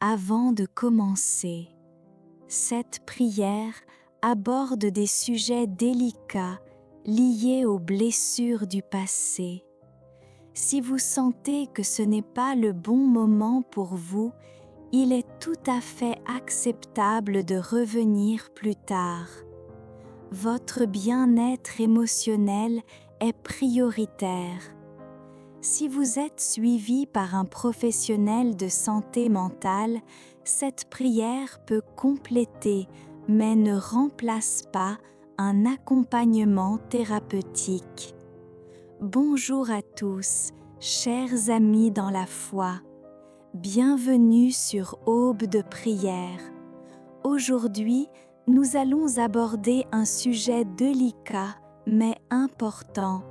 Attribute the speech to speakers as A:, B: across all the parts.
A: Avant de commencer, cette prière aborde des sujets délicats liés aux blessures du passé. Si vous sentez que ce n'est pas le bon moment pour vous, il est tout à fait acceptable de revenir plus tard. Votre bien-être émotionnel est prioritaire. Si vous êtes suivi par un professionnel de santé mentale, cette prière peut compléter, mais ne remplace pas, un accompagnement thérapeutique. Bonjour à tous, chers amis dans la foi. Bienvenue sur Aube de prière. Aujourd'hui, nous allons aborder un sujet délicat mais important,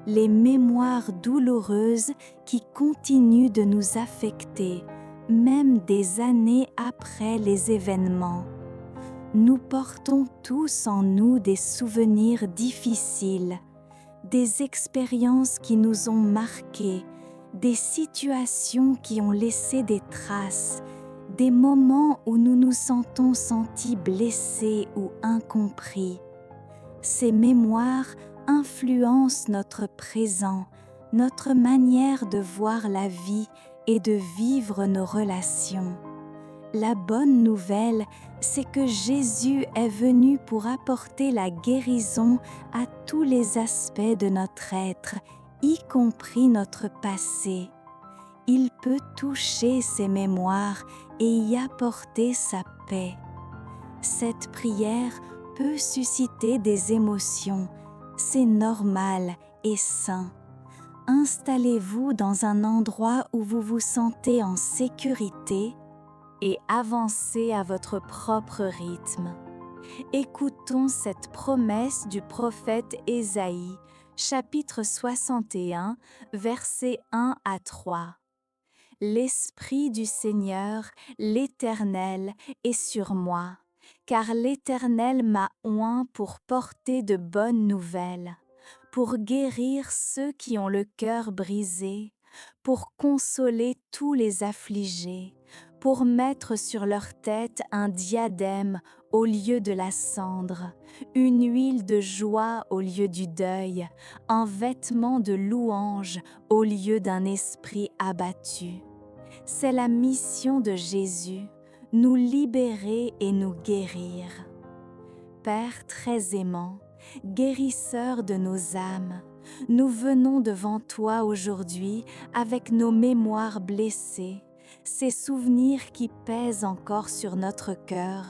A: les mémoires douloureuses qui continuent de nous affecter, même des années après les événements. Nous portons tous en nous des souvenirs difficiles, des expériences qui nous ont marqués, des situations qui ont laissé des traces, des moments où nous nous sentons sentis blessés ou incompris. Ces mémoires influencent notre présent, notre manière de voir la vie et de vivre nos relations. La bonne nouvelle, c'est que Jésus est venu pour apporter la guérison à tous les aspects de notre être, y compris notre passé. Il peut toucher ces mémoires et y apporter sa paix. Cette prière peut susciter des émotions, c'est normal et sain. Installez-vous dans un endroit où vous vous sentez en sécurité et avancez à votre propre rythme. Écoutons cette promesse du prophète Ésaïe, chapitre 61, versets 1 à 3. L'Esprit du Seigneur, l'Éternel, est sur moi, car l'Éternel m'a oint pour porter de bonnes nouvelles, pour guérir ceux qui ont le cœur brisé, pour consoler tous les affligés, pour mettre sur leur tête un diadème au lieu de la cendre, une huile de joie au lieu du deuil, un vêtement de louange au lieu d'un esprit abattu. C'est la mission de Jésus, nous libérer et nous guérir. Père très aimant, guérisseur de nos âmes, nous venons devant toi aujourd'hui avec nos mémoires blessées, ces souvenirs qui pèsent encore sur notre cœur,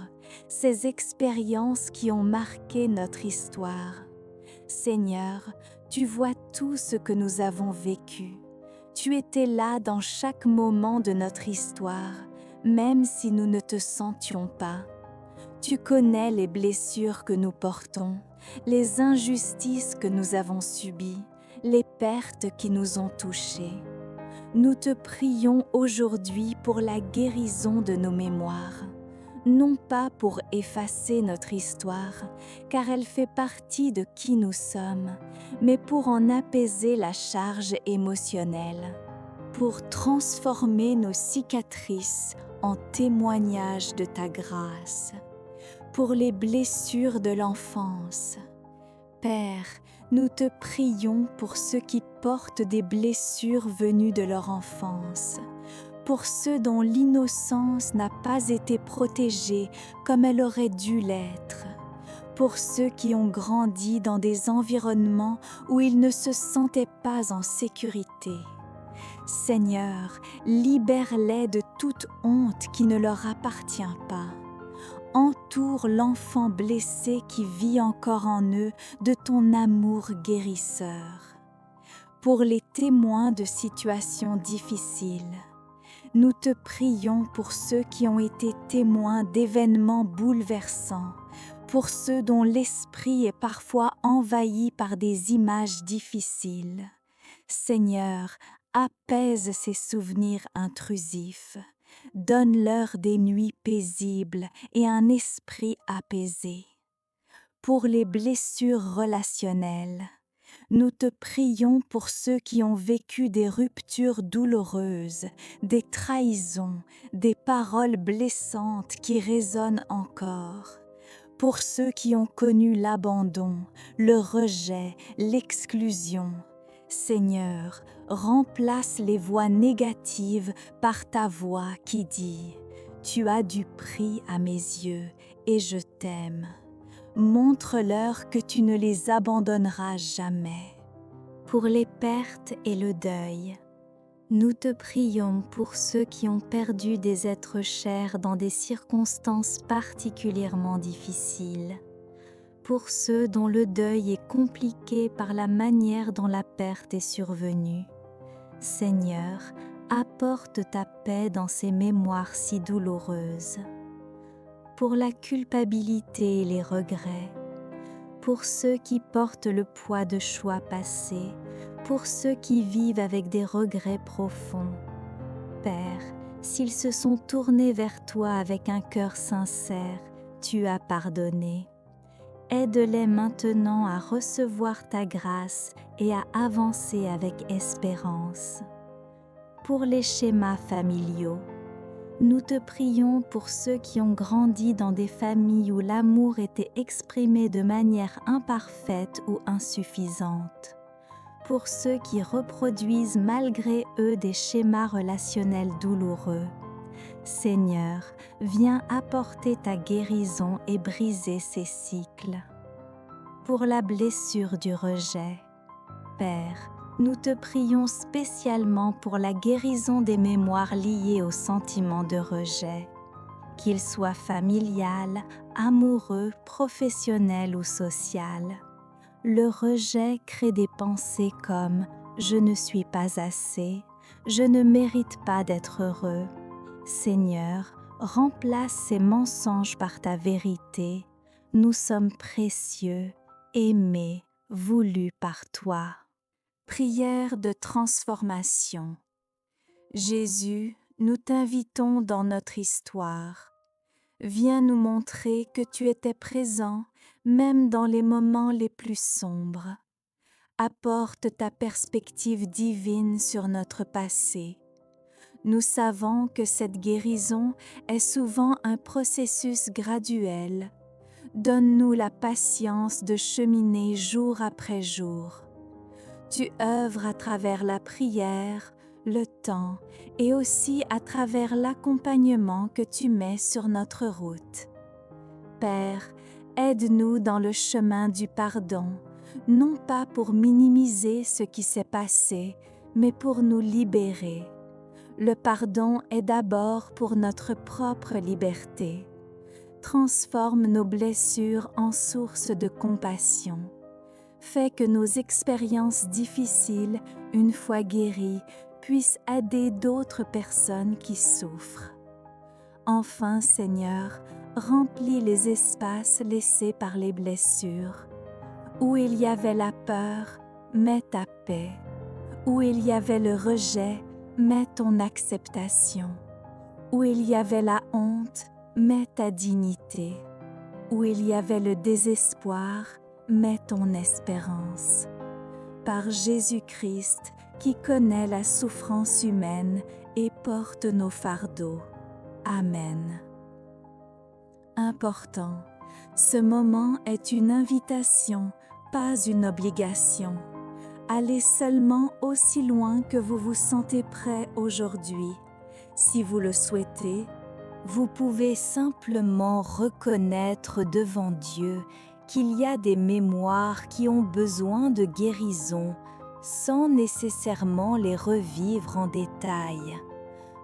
A: ces expériences qui ont marqué notre histoire. Seigneur, tu vois tout ce que nous avons vécu. Tu étais là dans chaque moment de notre histoire, même si nous ne te sentions pas. Tu connais les blessures que nous portons, les injustices que nous avons subies, les pertes qui nous ont touchés. Nous te prions aujourd'hui pour la guérison de nos mémoires, non pas pour effacer notre histoire, car elle fait partie de qui nous sommes, mais pour en apaiser la charge émotionnelle, pour transformer nos cicatrices en témoignages de ta grâce, pour les blessures de l'enfance. Père, nous te prions pour ceux qui portent des blessures venues de leur enfance, pour ceux dont l'innocence n'a pas été protégée comme elle aurait dû l'être, pour ceux qui ont grandi dans des environnements où ils ne se sentaient pas en sécurité. Seigneur, libère-les de toute honte qui ne leur appartient pas. Entoure l'enfant blessé qui vit encore en eux de ton amour guérisseur. Pour les témoins de situations difficiles, nous te prions pour ceux qui ont été témoins d'événements bouleversants, pour ceux dont l'esprit est parfois envahi par des images difficiles. Seigneur, apaise ces souvenirs intrusifs. Donne-leur des nuits paisibles et un esprit apaisé. Pour les blessures relationnelles, Nous te prions pour ceux qui ont vécu des ruptures douloureuses, des trahisons, des paroles blessantes qui résonnent encore. Pour ceux qui ont connu l'abandon, le rejet, l'exclusion. Seigneur, remplace les voix négatives par ta voix qui dit « Tu as du prix à mes yeux et je t'aime ». Montre-leur que tu ne les abandonneras jamais. Pour les pertes et le deuil, nous te prions pour ceux qui ont perdu des êtres chers dans des circonstances particulièrement difficiles, pour ceux dont le deuil est compliqué par la manière dont la perte est survenue. Seigneur, apporte ta paix dans ces mémoires si douloureuses. Pour la culpabilité et les regrets, pour ceux qui portent le poids de choix passés, pour ceux qui vivent avec des regrets profonds. Père, s'ils se sont tournés vers toi avec un cœur sincère, tu as pardonné. Aide-les maintenant à recevoir ta grâce et à avancer avec espérance. Pour les schémas familiaux, nous te prions pour ceux qui ont grandi dans des familles où l'amour était exprimé de manière imparfaite ou insuffisante. Pour ceux qui reproduisent malgré eux des schémas relationnels douloureux. Seigneur, viens apporter ta guérison et briser ces cycles. Pour la blessure du rejet, Père, nous te prions spécialement pour la guérison des mémoires liées au sentiment de rejet, qu'il soit familial, amoureux, professionnel ou social. Le rejet crée des pensées comme « je ne suis pas assez »,« je ne mérite pas d'être heureux ». Seigneur, remplace ces mensonges par ta vérité. Nous sommes précieux, aimés, voulus par toi. Prière de transformation. Jésus, nous t'invitons dans notre histoire. Viens nous montrer que tu étais présent même dans les moments les plus sombres. Apporte ta perspective divine sur notre passé. Nous savons que cette guérison est souvent un processus graduel. Donne-nous la patience de cheminer jour après jour. Tu œuvres à travers la prière, le temps et aussi à travers l'accompagnement que tu mets sur notre route. Père, aide-nous dans le chemin du pardon, non pas pour minimiser ce qui s'est passé, mais pour nous libérer. Le pardon est d'abord pour notre propre liberté. Transforme nos blessures en source de compassion. Fais que nos expériences difficiles, une fois guéries, puissent aider d'autres personnes qui souffrent. Enfin, Seigneur, remplis les espaces laissés par les blessures. Où il y avait la peur, mets ta paix. Où il y avait le rejet, mets ton acceptation. Où il y avait la honte, mets ta dignité. Où il y avait le désespoir, mets ton espérance. Par Jésus-Christ, qui connaît la souffrance humaine et porte nos fardeaux. Amen. Important, ce moment est une invitation, pas une obligation. Allez seulement aussi loin que vous vous sentez prêt aujourd'hui. Si vous le souhaitez, vous pouvez simplement reconnaître devant Dieu qu'il y a des mémoires qui ont besoin de guérison sans nécessairement les revivre en détail.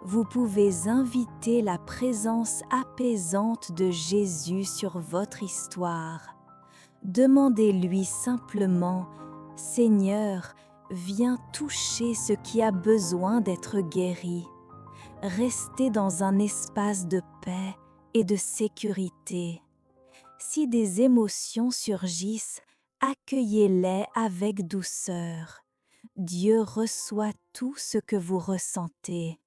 A: Vous pouvez inviter la présence apaisante de Jésus sur votre histoire. Demandez-lui simplement « Seigneur, viens toucher ce qui a besoin d'être guéri. » Restez dans un espace de paix et de sécurité. Si des émotions surgissent, accueillez-les avec douceur. Dieu reçoit tout ce que vous ressentez.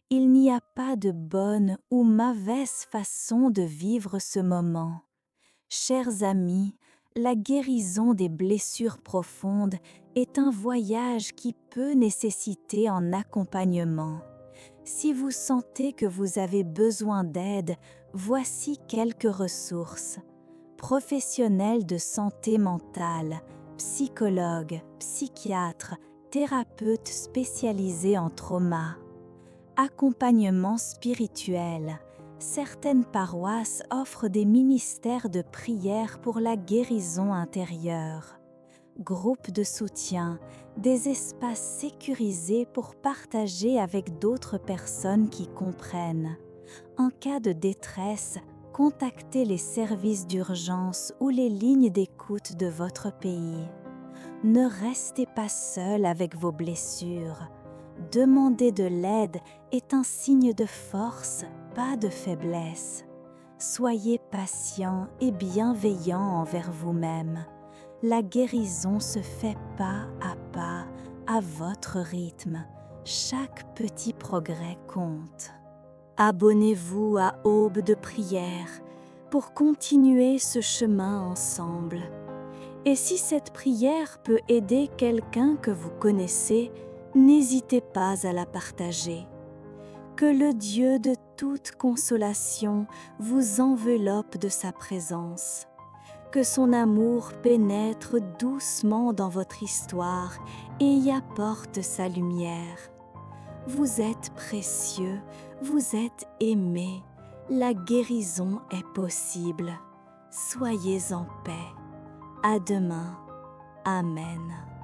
A: Il n'y a pas de bonne ou mauvaise façon de vivre ce moment. Chers amis, La guérison des blessures profondes est un voyage qui peut nécessiter un accompagnement. Si vous sentez que vous avez besoin d'aide, voici quelques ressources. Professionnels de santé mentale, psychologues, psychiatres, thérapeutes spécialisés en trauma. Accompagnement spirituel. Certaines paroisses offrent des ministères de prière pour la guérison intérieure. Groupes de soutien, des espaces sécurisés pour partager avec d'autres personnes qui comprennent. En cas de détresse, contactez les services d'urgence ou les lignes d'écoute de votre pays. Ne restez pas seul avec vos blessures. Demander de l'aide est un signe de force, pas de faiblesse. Soyez patient et bienveillant envers vous-même. La guérison se fait pas à votre rythme. Chaque petit progrès compte. Abonnez-vous à Aube de prière pour continuer ce chemin ensemble. Et si cette prière peut aider quelqu'un que vous connaissez, n'hésitez pas à la partager. Que le Dieu de toute consolation vous enveloppe de sa présence. Que son amour pénètre doucement dans votre histoire et y apporte sa lumière. Vous êtes précieux, vous êtes aimé, la guérison est possible. Soyez en paix. À demain. Amen.